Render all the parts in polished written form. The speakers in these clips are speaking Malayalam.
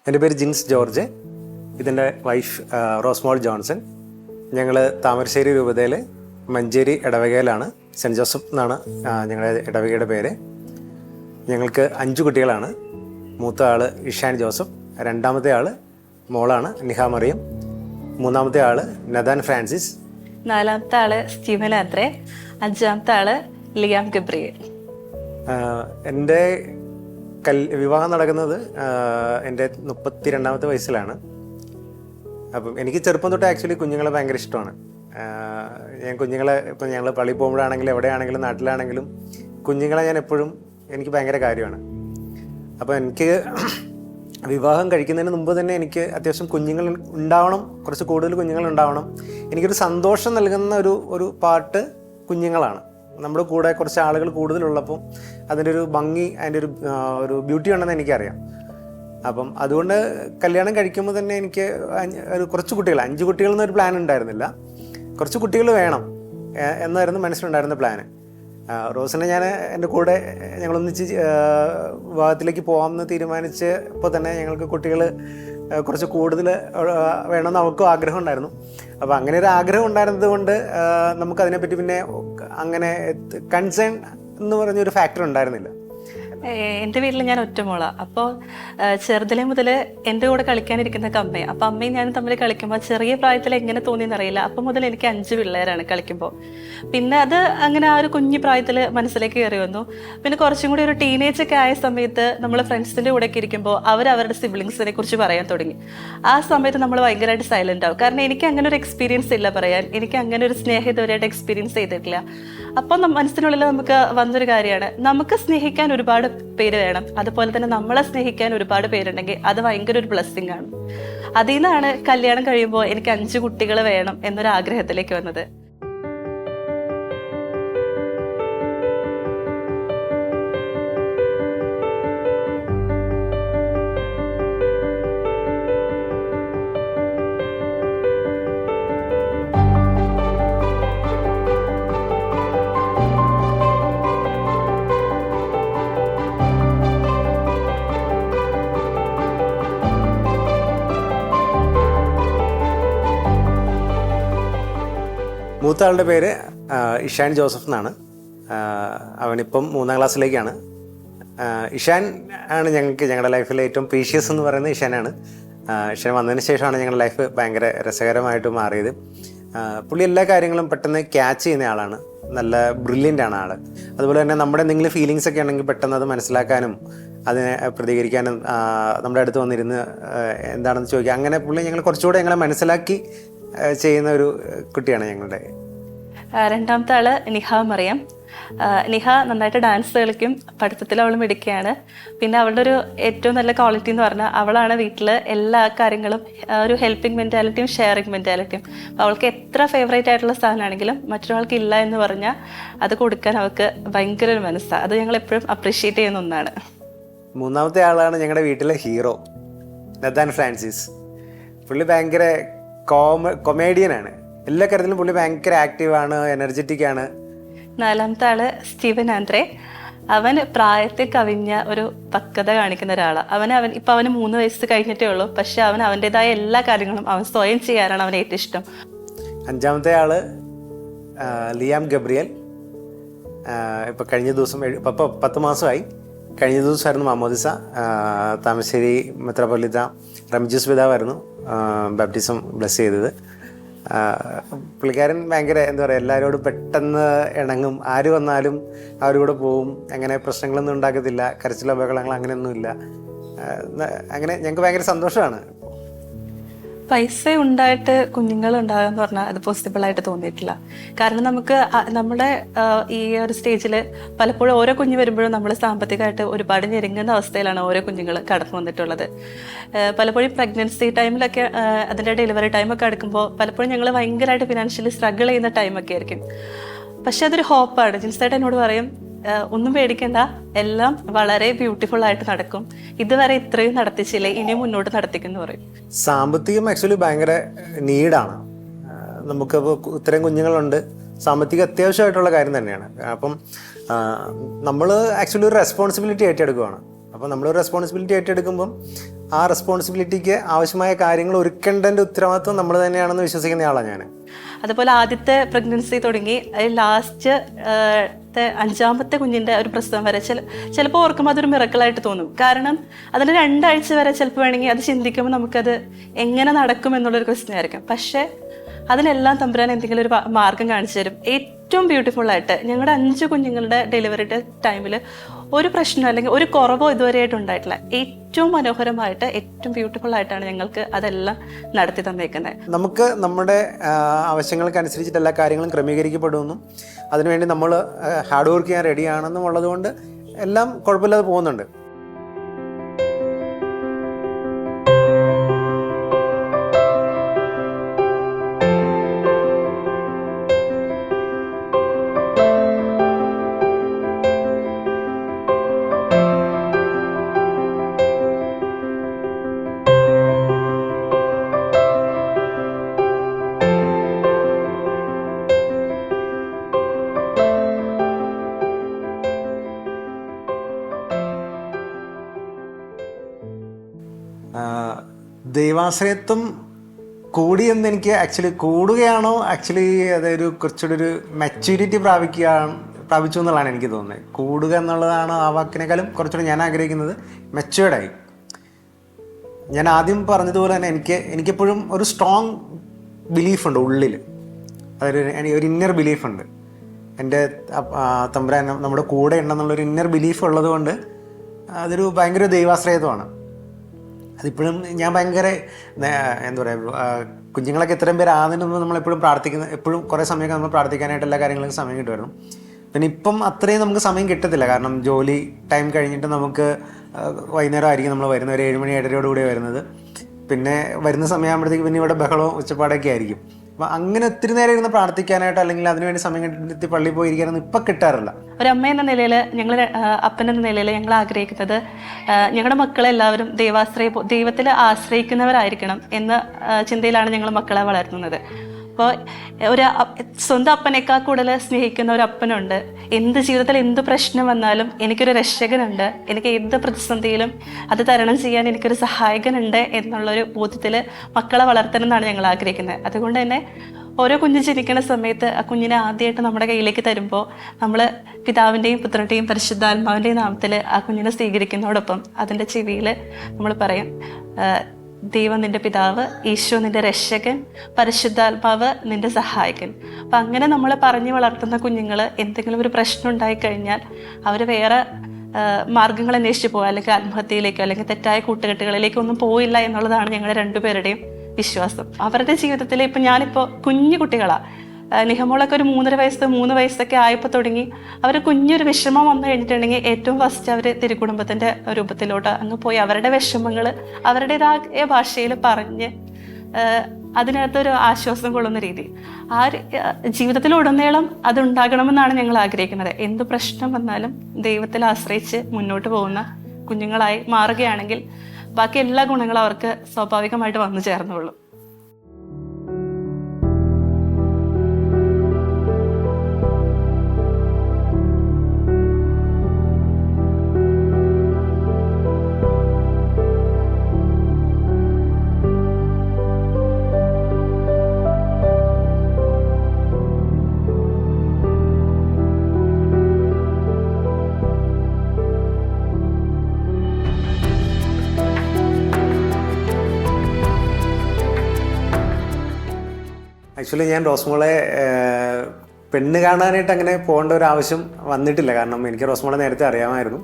എൻ്റെ പേര് ജിൻസ് ജോർജ്. ഇതിൻ്റെ വൈഫ് റോസ്മോൾ ജോൺസൺ. ഞങ്ങൾ താമരശ്ശേരി രൂപതയിൽ മഞ്ചേരി ഇടവകയിലാണ്. സെൻറ്റ് ജോസഫ് എന്നാണ് ഞങ്ങളുടെ ഇടവകയുടെ പേര്. ഞങ്ങൾക്ക് 5 കുട്ടികളാണ്. മൂത്ത ആൾ ഇഷാൻ ജോസഫ്, രണ്ടാമത്തെ ആൾ മോളാണ് നിഹ മറിയം, മൂന്നാമത്തെ ആൾ നദാൻ ഫ്രാൻസിസ്, നാലാമത്തെ ആള് സ്റ്റീവൻ ആന്ദ്രേ, അഞ്ചാമത്തെ ആള് ലിയാം ഗബ്രിയേൽ. എൻ്റെ വിവാഹം നടക്കുന്നത് എൻ്റെ 32ാമത്തെ വയസ്സിലാണ്. അപ്പം എനിക്ക് ചെറുപ്പം തൊട്ട് ആക്ച്വലി കുഞ്ഞുങ്ങളെ ഭയങ്കര ഇഷ്ടമാണ്. ഞാൻ കുഞ്ഞുങ്ങളെ ഇപ്പം ഞങ്ങൾ പള്ളിയിൽ പോകുമ്പോഴാണെങ്കിലും എവിടെയാണെങ്കിലും നാട്ടിലാണെങ്കിലും കുഞ്ഞുങ്ങളെ ഞാൻ എപ്പോഴും എനിക്ക് ഭയങ്കര കാര്യമാണ്. അപ്പോൾ എനിക്ക് വിവാഹം കഴിക്കുന്നതിന് മുമ്പ് തന്നെ എനിക്ക് അത്യാവശ്യം കുഞ്ഞുങ്ങൾ ഉണ്ടാവണം, കുറച്ച് കൂടുതൽ കുഞ്ഞുങ്ങൾ ഉണ്ടാവണം. എനിക്കൊരു സന്തോഷം നൽകുന്ന ഒരു പാട്ട് കുഞ്ഞുങ്ങളാണ്. നമ്മുടെ കൂടെ കുറച്ച് ആളുകൾ കൂടുതലുള്ളപ്പോൾ അതിൻ്റെ ഒരു ഭംഗി, അതിൻ്റെ ഒരു ബ്യൂട്ടി ഉണ്ടെന്ന് എനിക്കറിയാം. അപ്പം അതുകൊണ്ട് കല്യാണം കഴിക്കുമ്പോൾ തന്നെ എനിക്ക് കുറച്ച് കുട്ടികൾ, 5 കുട്ടികൾ എന്നൊരു പ്ലാൻ ഉണ്ടായിരുന്നില്ല, കുറച്ച് കുട്ടികൾ വേണം എന്നായിരുന്നു മനസ്സിലുണ്ടായിരുന്ന പ്ലാന്. റോസിനെ ഞാൻ എൻ്റെ കൂടെ ഞങ്ങളൊന്നിച്ച് വിവാഹത്തിലേക്ക് പോകാമെന്ന് തീരുമാനിച്ചപ്പോൾ തന്നെ ഞങ്ങൾക്ക് കുട്ടികൾ കുറച്ച് കൂടുതൽ വേണമെന്ന് അവൾക്കും ആഗ്രഹം ഉണ്ടായിരുന്നു. അപ്പോൾ അങ്ങനെ ഒരു ആഗ്രഹം ഉണ്ടായിരുന്നത് കൊണ്ട് നമുക്കതിനെപ്പറ്റി പിന്നെ അങ്ങനെ കൺസേൺ എന്ന് പറഞ്ഞൊരു ഫാക്ടർ ഉണ്ടായിരുന്നില്ല. എൻ്റെ വീട്ടിൽ ഞാൻ ഒറ്റമോളാണ്. അപ്പോൾ ചെറുതിലെ മുതൽ എൻ്റെ കൂടെ കളിക്കാനിരിക്കുന്ന അമ്മയും, അപ്പോൾ അമ്മയും ഞാനും തമ്മിൽ കളിക്കുമ്പോൾ ചെറിയ പ്രായത്തിൽ എങ്ങനെ തോന്നിയെന്നറിയില്ല, അപ്പം മുതൽ എനിക്ക് 5 പിള്ളേരാണ് കളിക്കുമ്പോൾ. പിന്നെ അത് അങ്ങനെ ആ ഒരു കുഞ്ഞു പ്രായത്തിൽ മനസ്സിലേക്ക് കയറി വന്നു. പിന്നെ കുറച്ചും കൂടി ഒരു ടീനേജ് ഒക്കെ ആയ സമയത്ത് നമ്മൾ ഫ്രണ്ട്സിൻ്റെ കൂടെയൊക്കെ ഇരിക്കുമ്പോൾ അവരവരുടെ സിബ്ലിങ്സിനെ കുറിച്ച് പറയാൻ തുടങ്ങി. ആ സമയത്ത് നമ്മൾ ഭയങ്കരമായിട്ട് സൈലൻ്റ് ആവും. കാരണം എനിക്ക് അങ്ങനെ ഒരു എക്സ്പീരിയൻസ് ഇല്ല പറയാൻ. എനിക്ക് അങ്ങനെ ഒരു സ്നേഹം ഇതുവരെയായിട്ട് എക്സ്പീരിയൻസ് ചെയ്തിട്ടില്ല. അപ്പോൾ മനസ്സിനുള്ളിൽ നമുക്ക് വന്നൊരു കാര്യമാണ്, നമുക്ക് സ്നേഹിക്കാൻ ഒരുപാട് പേര് വേണം, അതുപോലെ തന്നെ നമ്മളെ സ്നേഹിക്കാൻ ഒരുപാട് പേരുണ്ടെങ്കിൽ അത് ഭയങ്കര ഒരു ബ്ലെസ്സിങ് ആണ്. അതിൽ നിന്നാണ് കല്യാണം കഴിയുമ്പോൾ എനിക്ക് 5 കുട്ടികൾ വേണം എന്നൊരു ആഗ്രഹത്തിലേക്ക് വന്നത്. മൂത്ത ആളുടെ പേര് ഇഷാൻ ജോസഫ് എന്നാണ്. അവനിപ്പം 3ാം ക്ലാസ്സിലേക്കാണ്. ഇഷാൻ ആണ് ഞങ്ങളുടെ ലൈഫിലെ ഏറ്റവും പ്രീഷ്യസ് എന്ന് പറയുന്നത് ഇഷാനാണ്. ഇഷാൻ വന്നതിന് ശേഷമാണ് ഞങ്ങളുടെ ലൈഫ് ഭയങ്കര രസകരമായിട്ട് മാറിയത്. പുള്ളി എല്ലാ കാര്യങ്ങളും പെട്ടെന്ന് ക്യാച്ച് ചെയ്യുന്ന ആളാണ്, നല്ല ബ്രില്യൻ്റ് ആണ് ആൾ. അതുപോലെ തന്നെ നമ്മുടെ എന്തെങ്കിലും ഫീലിങ്സ് ഒക്കെ ഉണ്ടെങ്കിൽ പെട്ടെന്ന് അത് മനസ്സിലാക്കാനും അതിനെ പ്രതികരിക്കാനും നമ്മുടെ അടുത്ത് വന്നിരുന്ന് എന്താണെന്ന് ചോദിക്കുക, അങ്ങനെ പുള്ളി കുറച്ചുകൂടെ ഞങ്ങളെ മനസ്സിലാക്കി ചെയ്യുന്ന ഒരു കുട്ടിയാണ് ഞങ്ങളുടെ. രണ്ടാമത്തെ ആള് നിഹ മറിയം. നിഹ നന്നായിട്ട് ഡാൻസ് കളിക്കും, പഠിത്തത്തിൽ അവൾ മിടുക്കിയാണ്. പിന്നെ അവളുടെ ഒരു ഏറ്റവും നല്ല ക്വാളിറ്റി എന്ന് പറഞ്ഞാൽ അവളാണ് വീട്ടിൽ എല്ലാ കാര്യങ്ങളും, ഒരു ഹെൽപ്പിംഗ് മെൻറ്റാലിറ്റിയും ഷെയറിങ് മെൻറ്റാലിറ്റിയും. അവൾക്ക് എത്ര ഫേവറേറ്റ് ആയിട്ടുള്ള സാധനമാണെങ്കിലും മറ്റൊരാൾക്ക് ഇല്ല എന്ന് പറഞ്ഞാൽ അത് കൊടുക്കാൻ അവൾക്ക് ഭയങ്കര ഒരു മനസ്സാണ്. അത് ഞങ്ങൾ എപ്പോഴും അപ്രീഷിയേറ്റ് ചെയ്യുന്ന ഒന്നാണ്. 3ാമത്തെ ആളാണ് ഞങ്ങളുടെ വീട്ടിലെ ഹീറോ, നദാൻ ഫ്രാൻസിസ്. പുള്ളി ഭയങ്കര കൊമേഡിയനാണ്. എല്ലാ കാര്യത്തിലും പുള്ളി ഭയങ്കര ആക്റ്റീവാണ്, എനർജറ്റിക് ആണ്. 4ാമത്തെ ആള് സ്റ്റീവൻ ആന്ദ്രേ. അവൻ പ്രായത്തെ കവിഞ്ഞ ഒരു പക്വത കാണിക്കുന്ന ഒരാളാണ്. അവന് 3 വയസ്സ് കഴിഞ്ഞിട്ടേ ഉള്ളൂ, പക്ഷെ അവൻ്റെതായ എല്ലാ കാര്യങ്ങളും അവൻ സ്വയം ചെയ്യാനാണ് അവന് ഏറ്റവും ഇഷ്ടം. 5ാമത്തെ ആള് ലിയാം ഗബ്രിയേൽ. ഇപ്പം കഴിഞ്ഞ ദിവസം 10 മാസമായി. കഴിഞ്ഞ ദിവസമായിരുന്നു മാമോദിസ. താമരശ്ശേരി മെത്രാപ്പൊലീത്ത റംജൂസ് പിതാവായിരുന്നു ബാപ്റ്റിസം ബ്ലെസ് ചെയ്തത്. പുള്ളിക്കാരൻ ഭയങ്കര എന്താ പറയുക, എല്ലാവരോടും പെട്ടെന്ന് ഇണങ്ങും, ആര് വന്നാലും അവരുടെ കൂടെ പോവും, അങ്ങനെ പ്രശ്നങ്ങളൊന്നും ഉണ്ടാക്കത്തില്ല, കരച്ചിലോ ബഹളങ്ങൾ അങ്ങനെയൊന്നുമില്ല. അങ്ങനെ ഞങ്ങൾക്ക് ഭയങ്കര സന്തോഷമാണ്. പൈസ ഉണ്ടായിട്ട് കുഞ്ഞുങ്ങൾ ഉണ്ടാകുക എന്ന് പറഞ്ഞാൽ അത് പോസിബിളായിട്ട് തോന്നിയിട്ടില്ല. കാരണം നമുക്ക് നമ്മുടെ ഈ ഒരു സ്റ്റേജിൽ പലപ്പോഴും ഓരോ കുഞ്ഞ് വരുമ്പോഴും നമ്മൾ സാമ്പത്തികമായിട്ട് ഒരുപാട് ഞെരുങ്ങുന്ന അവസ്ഥയിലാണ് ഓരോ കുഞ്ഞുങ്ങൾ കടന്നു വന്നിട്ടുള്ളത്. പലപ്പോഴും പ്രഗ്നൻസി ടൈമിലൊക്കെ അതിൻ്റെ ഡെലിവറി ടൈമൊക്കെ എടുക്കുമ്പോൾ പലപ്പോഴും ഞങ്ങൾ ഭയങ്കരമായിട്ട് ഫിനാൻഷ്യലി സ്ട്രഗിൾ ചെയ്യുന്ന ടൈമൊക്കെ ആയിരിക്കും. പക്ഷെ അതൊരു ഹോപ്പാണ്. ജിൻസേട്ടൻ എന്നോട് പറയും, ഒന്നും പേടിക്കണ്ട, എല്ലാം വളരെ ബ്യൂട്ടിഫുൾ ആയിട്ട് നടക്കും, ഇതുവരെ ഇത്രയും നടത്തിച്ചില്ലേ, ഇനി മുന്നോട്ട് നടത്തിക്കുന്നു പറയും. സാമ്പത്തികം ആക്ച്വലി ഭയങ്കര നീഡാണ്. നമുക്കിപ്പോൾ ഇത്രയും കുഞ്ഞുങ്ങളുണ്ട്, സാമ്പത്തികം അത്യാവശ്യമായിട്ടുള്ള കാര്യം തന്നെയാണ്. അപ്പം നമ്മൾ ആക്ച്വലി ഒരു റെസ്പോൺസിബിലിറ്റി ഏറ്റെടുക്കുകയാണ്. അപ്പോൾ നമ്മൾ റെസ്പോൺസിബിലിറ്റി ഏറ്റെടുക്കുമ്പം ആ റെസ്പോൺസിബിലിറ്റിക്ക് ആവശ്യമായ കാര്യങ്ങൾ ഒരുക്കേണ്ടതിൻ്റെ ഉത്തരവാദിത്വം നമ്മൾ തന്നെയാണെന്ന് വിശ്വസിക്കുന്ന ആളാണ് ഞാൻ. അതുപോലെ ആദ്യത്തെ പ്രഗ്നൻസി തുടങ്ങി ലാസ്റ്റ് 5ാമത്തെ കുഞ്ഞിൻ്റെ ഒരു പ്രസവം വരെ ചിലപ്പോൾ ഓർക്കുമ്പോൾ അതൊരു മിറക്കിളായിട്ട് തോന്നും. കാരണം അതിന് 2 ആഴ്ച വരെ ചിലപ്പോൾ വേണമെങ്കിൽ അത് ചിന്തിക്കുമ്പോൾ നമുക്കത് എങ്ങനെ നടക്കും എന്നുള്ളൊരു ക്വസ്റ്റ്യൻ ആയിരിക്കും. പക്ഷേ അതിനെല്ലാം തമ്പുരാൻ എന്തെങ്കിലും ഒരു മാർഗം കാണിച്ചു തരും. ഏറ്റവും ബ്യൂട്ടിഫുള്ളായിട്ട് ഞങ്ങളുടെ 5 കുഞ്ഞുങ്ങളുടെ ഡെലിവറി ടൈമിൽ ഒരു പ്രശ്നം അല്ലെങ്കിൽ ഒരു കുറവോ ഇതുവരെയായിട്ട് ഉണ്ടായിട്ടില്ല. ഏറ്റവും മനോഹരമായിട്ട് ഏറ്റവും ബ്യൂട്ടിഫുൾ ആയിട്ടാണ് ഞങ്ങൾക്ക് അതെല്ലാം നടത്തി തന്നേക്കുന്നത്. നമുക്ക് നമ്മുടെ ആവശ്യങ്ങൾക്ക് അനുസരിച്ചിട്ട് എല്ലാ കാര്യങ്ങളും ക്രമീകരിക്കപ്പെടുമെന്നും അതിനുവേണ്ടി നമ്മൾ ഹാർഡ് വർക്ക് ചെയ്യാൻ റെഡിയാണെന്നും ഉള്ളതുകൊണ്ട് എല്ലാം കുഴപ്പമില്ലാതെ പോകുന്നുണ്ട്. ദൈവാശ്രയത്വം കൂടിയെന്ന് എനിക്ക് കൂടുകയാണോ അതൊരു കുറച്ചുകൂടി ഒരു മെച്യൂരിറ്റി പ്രാപിച്ചു എന്നുള്ളതാണ് എനിക്ക് തോന്നുന്നത്. കൂടുക എന്നുള്ളതാണ് ആ വാക്കിനേക്കാളും കുറച്ചുകൂടി ഞാൻ ആഗ്രഹിക്കുന്നത് മെച്യൂർഡായി. ഞാൻ ആദ്യം പറഞ്ഞതുപോലെ തന്നെ എനിക്കെപ്പോഴും ഒരു സ്ട്രോങ് ബിലീഫുണ്ട് ഉള്ളിൽ. ഒരു ഇന്നർ ബിലീഫുണ്ട്. എൻ്റെ തമ്പുരാൻ നമ്മുടെ കൂടെ ഉണ്ടെന്നുള്ളൊരു ഇന്നർ ബിലീഫ് ഉള്ളത് കൊണ്ട് അതൊരു ഭയങ്കര ദൈവാശ്രയത്വമാണ്. അതിപ്പോഴും ഞാൻ ഭയങ്കര എന്താ പറയുക, കുഞ്ഞുങ്ങളൊക്കെ ഇത്രയും പേര് ആകുന്നതിനൊന്നും നമ്മളെപ്പോഴും എപ്പോഴും കുറേ സമയമൊക്കെ നമ്മൾ പ്രാർത്ഥിക്കാനായിട്ട് എല്ലാ കാര്യങ്ങൾക്കും സമയം കിട്ടുമായിരുന്നു. പിന്നെ ഇപ്പം അത്രയും നമുക്ക് സമയം കിട്ടത്തില്ല. കാരണം ജോലി ടൈം കഴിഞ്ഞിട്ട് നമുക്ക് വൈകുന്നേരം ആയിരിക്കും നമ്മൾ വരുന്നത്. ഒരു 7 മണി 7:30 കൂടെ വരുന്നത്. പിന്നെ വരുന്ന സമയമാകുമ്പോഴത്തേക്ക് പിന്നെ ഇവിടെ ബഹളവും ഉച്ചപ്പാടൊക്കെ ആയിരിക്കും. അപ്പം അങ്ങനെ ഒത്തിരി നേരം ഇരുന്ന് പ്രാർത്ഥിക്കാനായിട്ട് അല്ലെങ്കിൽ അതിനുവേണ്ടി സമയം കണ്ടെത്തി പള്ളിയിൽ പോയിരിക്കാനൊന്നും ഇപ്പം കിട്ടാറില്ല. ഒരമ്മ എന്ന നിലയിൽ ഞങ്ങൾ അപ്പൻ എന്ന നിലയിൽ ഞങ്ങൾ ആഗ്രഹിക്കുന്നത് ഞങ്ങളുടെ മക്കളെല്ലാവരും ദൈവത്തിൽ ആശ്രയിക്കുന്നവരായിരിക്കണം എന്ന ചിന്തയിലാണ് ഞങ്ങൾ മക്കളെ വളർത്തുന്നത്. അപ്പോൾ സ്വന്തം അപ്പനേക്കാൾ കൂടുതൽ സ്നേഹിക്കുന്ന ഒരു അപ്പനുണ്ട്. ജീവിതത്തിൽ എന്ത് പ്രശ്നം വന്നാലും എനിക്കൊരു രക്ഷകനുണ്ട്, എനിക്ക് എന്ത് പ്രതിസന്ധിയിലും അത് തരണം ചെയ്യാൻ എനിക്കൊരു സഹായകനുണ്ട് എന്നുള്ളൊരു ബോധ്യത്തിൽ മക്കളെ വളർത്തണം എന്നാണ് ഞങ്ങൾ ആഗ്രഹിക്കുന്നത്. അതുകൊണ്ട് തന്നെ ഓരോ കുഞ്ഞ് ജനിക്കുന്ന സമയത്ത് ആ കുഞ്ഞിനെ ആദ്യമായിട്ട് നമ്മുടെ കയ്യിലേക്ക് തരുമ്പോൾ നമ്മൾ പിതാവിൻ്റെയും പുത്രൻ്റെയും പരിശുദ്ധാത്മാവിൻ്റെയും നാമത്തിൽ ആ കുഞ്ഞിനെ സ്വീകരിക്കുന്നതോടൊപ്പം അതിൻ്റെ ചെവിയിൽ നമ്മൾ പറയും, ദൈവം നിന്റെ പിതാവ്, ഈശോ നിന്റെ രക്ഷകൻ, പരിശുദ്ധാത്മാവ് നിന്റെ സഹായകൻ. അപ്പം അങ്ങനെ നമ്മൾ പറഞ്ഞു വളർത്തുന്ന കുഞ്ഞുങ്ങൾ എന്തെങ്കിലും ഒരു പ്രശ്നം ഉണ്ടായിക്കഴിഞ്ഞാൽ അവർ വേറെ മാർഗങ്ങൾ അന്വേഷിച്ച് പോകുക, അല്ലെങ്കിൽ ആത്മഹത്യയിലേക്കോ അല്ലെങ്കിൽ തെറ്റായ കൂട്ടുകെട്ടുകളിലേക്കോ ഒന്നും പോയില്ല എന്നുള്ളതാണ് ഞങ്ങളുടെ 2 പേരുടെയും വിശ്വാസം. അവരുടെ ജീവിതത്തിൽ ഇപ്പം ഞാനിപ്പോൾ കുഞ്ഞു കുട്ടികളാണ്. നിഹമോളൊക്കെ ഒരു 3 വയസ്സൊക്കെ ആയപ്പോൾ തുടങ്ങി അവർ കുഞ്ഞൊരു വിഷമം വന്നു കഴിഞ്ഞിട്ടുണ്ടെങ്കിൽ ഏറ്റവും ഫസ്റ്റ് അവർ തിരുക്കുടുംബത്തിൻ്റെ രൂപത്തിലോട്ട് അങ്ങ് പോയി അവരുടെ വിഷമങ്ങൾ അവരുടേതായ ഭാഷയിൽ പറഞ്ഞ് അതിനകത്തൊരു ആശ്വാസം കൊള്ളുന്ന രീതി ജീവിതത്തിലുടനീളം അതുണ്ടാകണമെന്നാണ് ഞങ്ങൾ ആഗ്രഹിക്കുന്നത്. എന്ത് പ്രശ്നം വന്നാലും ദൈവത്തിൽ ആശ്രയിച്ച് മുന്നോട്ട് പോകുന്ന കുഞ്ഞുങ്ങളായി മാറുകയാണെങ്കിൽ ബാക്കി എല്ലാ ഗുണങ്ങളും അവർക്ക് സ്വാഭാവികമായിട്ട് വന്നു ചേർന്നുള്ളൂ. ആക്ച്വലി ഞാൻ റോസ്മോളെ പെണ്ണ് കാണാനായിട്ട് അങ്ങനെ പോകേണ്ട ഒരു ആവശ്യം വന്നിട്ടില്ല. കാരണം എനിക്ക് റോസ്മോളെ നേരത്തെ അറിയാമായിരുന്നു.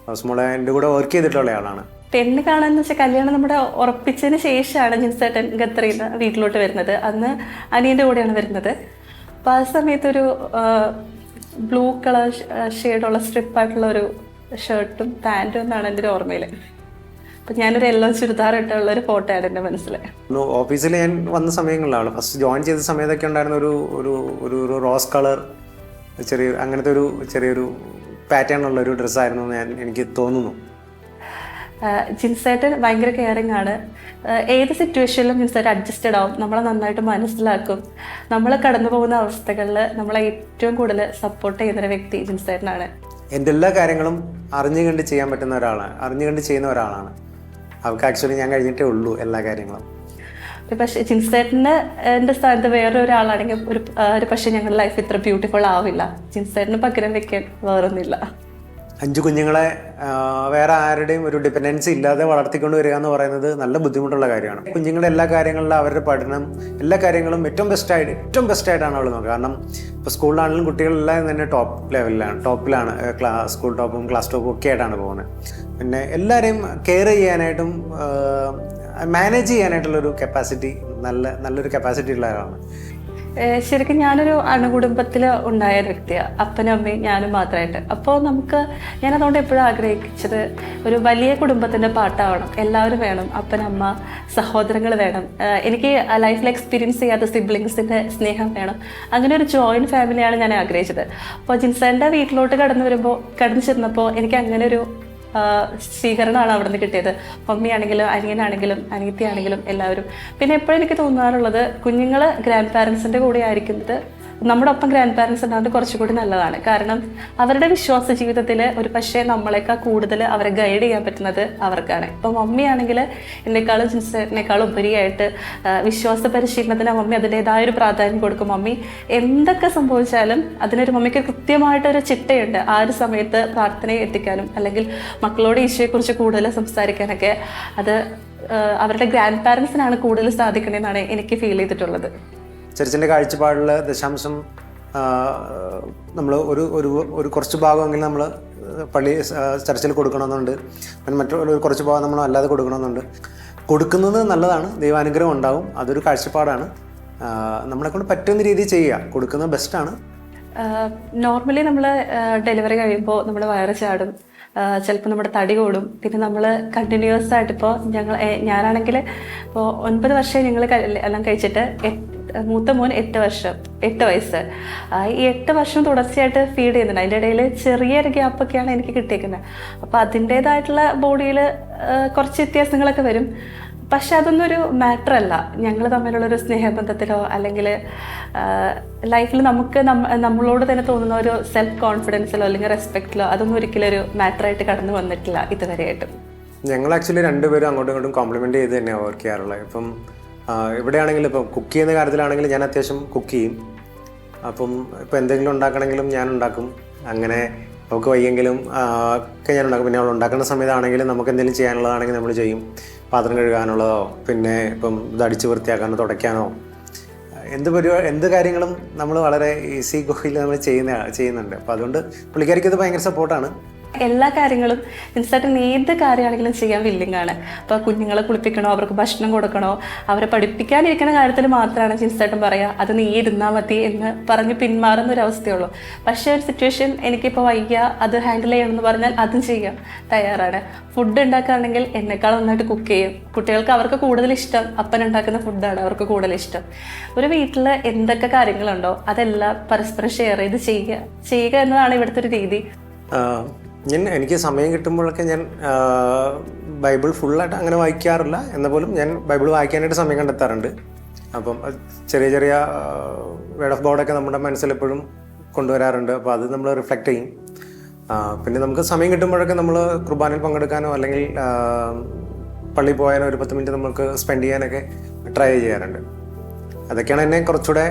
റോസ്മോളെ എൻ്റെ കൂടെ വർക്ക് ചെയ്തിട്ടുള്ള ആളാണ്. പെണ്ണ് കാണാന്ന് വെച്ചാൽ കല്യാണം നമ്മുടെ ഉറപ്പിച്ചതിന് ശേഷമാണ് ജിൻസേട്ടൻ ഖത്തറിൽ നിന്ന് വീട്ടിലോട്ട് വരുന്നത്. അന്ന് അനിയൻ്റെ കൂടെയാണ് വരുന്നത്. അപ്പോൾ ആ സമയത്തൊരു ബ്ലൂ കളർ ഷെയ്ഡുള്ള സ്ട്രിപ്പായിട്ടുള്ള ഒരു ഷർട്ടും പാൻറ്റും എന്നാണ് എൻ്റെ ഒരു ഓർമ്മയിൽ. അപ്പം ഞാനൊരു യെല്ലോ ചുരിദാർ ഇട്ടുള്ള ഒരു ഫോട്ടോ ആണ് എൻ്റെ മനസ്സിൽ. ഓഫീസിൽ ഞാൻ വന്ന സമയങ്ങളിലാണ് ഫസ്റ്റ് ജോയിൻ ചെയ്ത സമയത്തൊക്കെ ഉണ്ടായിരുന്ന ഒരു റോസ് കളർ അങ്ങനത്തെ ചെറിയൊരു പാറ്റേൺ ഉള്ള ഒരു ഡ്രസ്സായിരുന്നു എനിക്ക് തോന്നുന്നു. ജിൻസേട്ടൻ ഭയങ്കര കെയറിങ് ആണ്. ഏത് സിറ്റുവേഷനിലും ജിൻസേട്ടൻ അഡ്ജസ്റ്റഡ് ആവും, നമ്മളെ നന്നായിട്ട് മനസ്സിലാക്കും. നമ്മൾ കടന്നു പോകുന്ന അവസ്ഥകളിൽ നമ്മളെ ഏറ്റവും കൂടുതൽ സപ്പോർട്ട് ചെയ്യുന്നൊരു വ്യക്തി ജിൻസേട്ടനാണ്. എൻ്റെ എല്ലാ കാര്യങ്ങളും അറിഞ്ഞുകണ്ട് ചെയ്യാൻ പറ്റുന്ന ഒരാളാണ്, അറിഞ്ഞുകണ്ട് ചെയ്യുന്ന ഒരാളാണ്. അവൾക്ക് ആക്ച്വലി ഞാൻ കഴിഞ്ഞിട്ടേ ഉള്ളൂ എല്ലാ കാര്യങ്ങളും. പക്ഷേ ജിൻസേട്ടന് എൻ്റെ സ്ഥാനത്ത് വേറെ ഒരാളാണെങ്കിൽ ഒരു പക്ഷേ ഞങ്ങളുടെ ലൈഫ് ഇത്ര ബ്യൂട്ടിഫുൾ ആവില്ല. ജിൻസേട്ടന് പകരം വെക്കാൻ വേറൊന്നുമില്ല. 5 കുഞ്ഞുങ്ങളെ വേറെ ആരുടെയും ഒരു ഡിപ്പെൻഡൻസി ഇല്ലാതെ വളർത്തിക്കൊണ്ട് വരിക എന്ന് പറയുന്നത് നല്ല ബുദ്ധിമുട്ടുള്ള കാര്യമാണ്. കുഞ്ഞുങ്ങളുടെ എല്ലാ കാര്യങ്ങളിലും അവരുടെ പഠനം എല്ലാ കാര്യങ്ങളും ഏറ്റവും ബെസ്റ്റായിട്ടാണ് അവൾ നോക്കുക. കാരണം ഇപ്പോൾ സ്കൂളിലാണെങ്കിലും കുട്ടികളെല്ലാം തന്നെ ടോപ്പിലാണ് സ്കൂൾ ടോപ്പും ക്ലാസ് ടോപ്പും ഒക്കെ ആയിട്ടാണ് പോകുന്നത്. പിന്നെ എല്ലാവരെയും കെയർ ചെയ്യാനായിട്ടും മാനേജ് ചെയ്യാനായിട്ടുള്ളൊരു കപ്പാസിറ്റി നല്ലൊരു കപ്പാസിറ്റി ഉള്ള ആളാണ്. ശരിക്കും ഞാനൊരു അണുകുടുംബത്തിൽ ഉണ്ടായ ഒരു വ്യക്തിയാണ്. അപ്പനും അമ്മയും ഞാനും മാത്രമായിട്ട്. അപ്പോൾ ഞാനതുകൊണ്ട് എപ്പോഴും ആഗ്രഹിച്ചത് ഒരു വലിയ കുടുംബത്തിൻ്റെ പാട്ടാവണം. എല്ലാവരും വേണം, അപ്പനമ്മ സഹോദരങ്ങൾ വേണം. എനിക്ക് ലൈഫിൽ എക്സ്പീരിയൻസ് ചെയ്യാത്ത സിബ്ലിങ്സിൻ്റെ സ്നേഹം വേണം. അങ്ങനെ ഒരു ജോയിൻറ്റ് ഫാമിലിയാണ് ഞാൻ ആഗ്രഹിച്ചത്. അപ്പോൾ ജിൻസേൻ്റെ വീട്ടിലോട്ട് കടന്നു ചെന്നപ്പോൾ എനിക്ക് അങ്ങനെ ഒരു സ്വീകരണമാണ് അവിടെ നിന്ന് കിട്ടിയത്. മമ്മിയാണെങ്കിലും അനിയനാണെങ്കിലും അനിയത്തിയാണെങ്കിലും എല്ലാവരും. പിന്നെ എപ്പോഴും എനിക്ക് തോന്നാറുള്ളത് കുഞ്ഞുങ്ങൾ ഗ്രാൻഡ് പാരൻസിൻ്റെ കൂടെ ആയിരിക്കുന്നത് നമ്മുടെ ഒപ്പം ഗ്രാൻഡ് പാരൻസ് ഉണ്ടാകുന്നത് കുറച്ചുകൂടി നല്ലതാണ്. കാരണം അവരുടെ വിശ്വാസ ജീവിതത്തിൽ ഒരു പക്ഷേ നമ്മളെക്കാൾ കൂടുതൽ അവരെ ഗൈഡ് ചെയ്യാൻ പറ്റുന്നത് അവർക്കാണ്. ഇപ്പോൾ മമ്മിയാണെങ്കിൽ എന്നെക്കാളും ജിൻസേട്ടനേക്കാളും ഉപരിയായിട്ട് വിശ്വാസ പരിശീലനത്തിന് മമ്മി അതിൻ്റെതായ ഒരു പ്രാധാന്യം കൊടുക്കും. മമ്മി എന്തൊക്കെ സംഭവിച്ചാലും അതിനൊരു മമ്മിക്ക് കൃത്യമായിട്ടൊരു ചിട്ടയുണ്ട്. ആ ഒരു സമയത്ത് പ്രാർത്ഥനയെ എത്തിക്കാനും അല്ലെങ്കിൽ മക്കളോട് ഈശോയെക്കുറിച്ച് കൂടുതൽ സംസാരിക്കാനൊക്കെ അത് അവരുടെ ഗ്രാൻഡ് പാരൻസിനാണ് കൂടുതൽ സാധിക്കണമെന്നാണ് എനിക്ക് ഫീൽ ചെയ്തിട്ടുള്ളത്. ചർച്ചിൻ്റെ കാഴ്ചപ്പാടിൽ ദശാംശം നമ്മൾ ഒരു കുറച്ച് ഭാഗമെങ്കിലും നമ്മൾ ചർച്ചിൽ കൊടുക്കണമെന്നുണ്ട്. പിന്നെ മറ്റുള്ള കുറച്ച് ഭാഗം നമ്മൾ അല്ലാതെ കൊടുക്കണമെന്നുണ്ട്. കൊടുക്കുന്നത് നല്ലതാണ്, ദൈവാനുഗ്രഹം ഉണ്ടാവും. അതൊരു കാഴ്ചപ്പാടാണ്. നമ്മളെക്കൊണ്ട് പറ്റുന്ന രീതിയിൽ ചെയ്യുക, കൊടുക്കുന്നത് ബെസ്റ്റാണ്. നോർമലി നമ്മൾ ഡെലിവറി കഴിയുമ്പോൾ നമ്മുടെ വയറ് ചാടും, ചിലപ്പോൾ നമ്മുടെ തടി കൂടും. പിന്നെ നമ്മൾ കണ്ടിന്യൂസ് ആയിട്ട് ഇപ്പോൾ ഞാനാണെങ്കിൽ ഇപ്പോൾ 9 വർഷം ഞങ്ങൾ എല്ലാം കഴിച്ചിട്ട് മൂത്ത മോൻ 8 വയസ്സ്. ഈ 8 വർഷം തുടർച്ചയായിട്ട് ഫീഡ് ചെയ്യുന്നുണ്ട്. അതിൻ്റെ ഇടയിൽ ചെറിയൊരു ഗ്യാപ്പൊക്കെയാണ് എനിക്ക് കിട്ടിയേക്കുന്നത്. അപ്പോൾ അതിൻ്റേതായിട്ടുള്ള ബോഡിയിൽ കുറച്ച് വ്യത്യാസങ്ങളൊക്കെ വരും. പക്ഷെ അതൊന്നും ഒരു മാറ്റർ അല്ല. ഞങ്ങൾ തമ്മിലുള്ളൊരു സ്നേഹബന്ധത്തിലോ അല്ലെങ്കിൽ ലൈഫിൽ നമുക്ക് നമ്മളോട് തന്നെ തോന്നുന്ന ഒരു സെൽഫ് കോൺഫിഡൻസിലോ അല്ലെങ്കിൽ റെസ്പെക്റ്റിലോ അതൊന്നും ഒരിക്കലും ഒരു മാറ്ററായിട്ട് കടന്നു വന്നിട്ടില്ല ഇതുവരെയായിട്ടും. ഞങ്ങൾ ആക്ച്വലി രണ്ടുപേരും അങ്ങോട്ടും ഇങ്ങോട്ടും കോംപ്ലിമെൻ്റ് ചെയ്ത് തന്നെയാണ് വർക്ക് ചെയ്യാറുള്ളത്. ഇപ്പം ഇവിടെയാണെങ്കിലും ഇപ്പം കുക്ക് ചെയ്യുന്ന കാര്യത്തിലാണെങ്കിൽ ഞാൻ അത്യാവശ്യം കുക്ക് ചെയ്യും. അപ്പം ഇപ്പം എന്തെങ്കിലും ഉണ്ടാക്കണമെങ്കിലും ഞാൻ ഉണ്ടാക്കും. അങ്ങനെ നമുക്ക് വയ്യെങ്കിലും ഒക്കെ ഞാൻ ഉണ്ടാക്കും. പിന്നെ അവൾ ഉണ്ടാക്കുന്ന സമയത്താണെങ്കിലും നമുക്ക് എന്തെങ്കിലും ചെയ്യാനുള്ളതാണെങ്കിൽ നമ്മൾ ചെയ്യും. പാത്രം കഴുകാനുള്ളതോ പിന്നെ ഇപ്പം ഇത് അടിച്ച് വൃത്തിയാക്കാനോ തുടയ്ക്കാനോ എന്ത് കാര്യങ്ങളും നമ്മൾ വളരെ ഈസി ഗോയിൽ നമ്മൾ ചെയ്യുന്നുണ്ട്. അപ്പോൾ അതുകൊണ്ട് പുള്ളിക്കാരിക്ക് ഇത് ഭയങ്കര സപ്പോർട്ടാണ്. എല്ലാ കാര്യങ്ങളും ജിൻസേട്ടൻ ഏത് കാര്യമാണെങ്കിലും ചെയ്യാൻ വില്ലിങ് ആണ്. അപ്പോൾ കുഞ്ഞുങ്ങളെ കുളിപ്പിക്കണോ, അവർക്ക് ഭക്ഷണം കൊടുക്കണോ, അവരെ പഠിപ്പിക്കാനിരിക്കുന്ന കാര്യത്തിൽ മാത്രമാണ് ജിൻസേട്ടൻ പറയുക അത് നീ ഇരുന്നാൽ മതി എന്ന് പറഞ്ഞ് പിന്മാറുന്ന ഒരു അവസ്ഥയുള്ളൂ. പക്ഷേ ഒരു സിറ്റുവേഷൻ എനിക്കിപ്പോൾ വയ്യ, അത് ഹാൻഡിൽ ചെയ്യണമെന്ന് പറഞ്ഞാൽ അതും ചെയ്യാം തയ്യാറാണ്. ഫുഡ് ഉണ്ടാക്കുകയാണെങ്കിൽ എന്നെക്കാൾ നന്നായിട്ട് കുക്ക് ചെയ്യും. കുട്ടികൾക്ക് അവർക്ക് കൂടുതൽ ഇഷ്ടം അപ്പൻ ഉണ്ടാക്കുന്ന ഫുഡാണ് അവർക്ക് കൂടുതൽ ഇഷ്ടം. ഒരു വീട്ടിൽ എന്തൊക്കെ കാര്യങ്ങളുണ്ടോ അതെല്ലാം പരസ്പരം ഷെയർ ചെയ്ത് ചെയ്യുക എന്നതാണ് ഇവിടുത്തെ ഒരു രീതി. എനിക്ക് സമയം കിട്ടുമ്പോഴൊക്കെ ഞാൻ ബൈബിൾ ഫുള്ളായിട്ട് അങ്ങനെ വായിക്കാറില്ല. എന്നാൽ പോലും ഞാൻ ബൈബിൾ വായിക്കാനായിട്ട് സമയം കണ്ടെത്താറുണ്ട്. അപ്പം ചെറിയ വേർഡ് ഓഫ് ഗോഡൊക്കെ നമ്മുടെ മനസ്സിലെപ്പോഴും കൊണ്ടുവരാറുണ്ട്. അപ്പോൾ അത് നമ്മൾ റിഫ്ലക്റ്റ് ചെയ്യും. പിന്നെ നമുക്ക് സമയം കിട്ടുമ്പോഴൊക്കെ നമ്മൾ കുർബാനയിൽ പങ്കെടുക്കാനോ അല്ലെങ്കിൽ പള്ളിയിൽ പോയാനോ ഒരു 10 മിനിറ്റ് നമുക്ക് സ്പെൻഡ് ചെയ്യാനൊക്കെ ട്രൈ ചെയ്യാറുണ്ട്. അതൊക്കെയാണ് എന്നെ കുറച്ചുകൂടെ